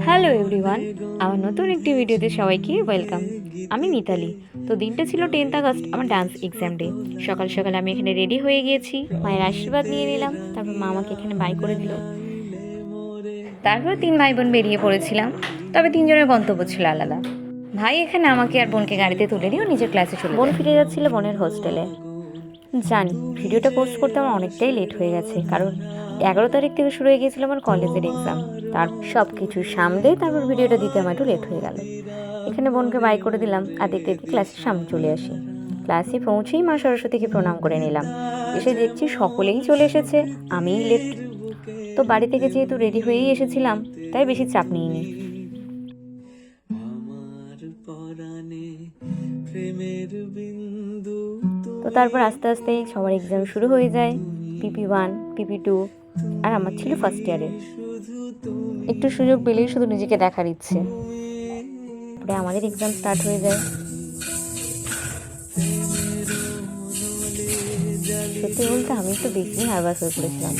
Hello everyone, আমার নতুন একটি ভিডিওতে সবাইকে ওয়েলকাম। আমি মিতালি। তো দিনটা ছিল 10th আগস্ট, আমার ডান্স এক্সাম ডে। সকাল সকাল আমি এখানে রেডি হয়ে গিয়েছি, মায়ের আশীর্বাদ নিয়ে নিলাম, তারপর মা আমাকে এখানে বাই করে দিল। তারপর তিন ভাই বোন বেরিয়ে পড়েছিলাম, তবে তিনজনের গন্তব্য ছিল আলাদা। ভাই এখানে আমাকে আর বোনকে গাড়িতে তুলে নিয়েও নিজের ক্লাসে চলে বোন ফিরে যাচ্ছিল বোনের হোস্টেলে। জানি ভিডিওটা পোস্ট করতে আমার অনেকটাই লেট হয়ে গেছে, কারণ 11 তারিখ থেকে শুরু হয়ে গিয়েছিল আমার কলেজের এক্সাম। তার সব কিছু সামলে তারপর ভিডিওটা দিতে আমার একটু লেট হয়ে গেল। এখানে বোনকে বাই করে দিলাম আর দেখতে দেখতে ক্লাসের সামনে চলে আসি। ক্লাসে পৌঁছেই মা সরস্বতীকে প্রণাম করে নিলাম। এসে দেখছি সকলেই চলে এসেছে, আমিই লেট। তো বাড়ি থেকে যেহেতু রেডি হয়েই এসেছিলাম, তাই বেশি চাপ নিইনি। তো তারপর আস্তে আস্তে সবার এক্সাম শুরু হয়ে যায়। PP1, PP2, আর আমার ছিল ফার্স্ট ইয়ারে। একটু সুযোগ পেলেই শুধু নিজেকে দেখার ইচ্ছে। তারপরে আমাদের এক্সাম স্টার্ট হয়ে যায়। সত্যি বলতে আমি একটু বেশি নার্ভাস হয়ে পড়েছিলাম।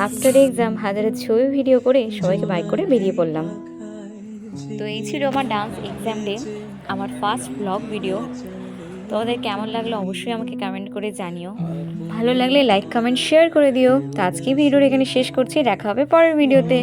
আফটার এক্সাম হাজারের ছবি ভিডিও করে সবাইকে বাই করে বেরিয়ে পড়লাম। তো এই ছিল আমার ডান্স এক্সাম ডে, আমার ফার্স্ট ব্লগ ভিডিও। তোমাদের কেমন লাগলো অবশ্যই আমাকে কমেন্ট করে জানিও। ভালো লাগলে লাইক কমেন্ট শেয়ার করে দিও। তো আজকে ভিডিওর এখানে শেষ করছি, দেখা হবে পরের ভিডিওতে।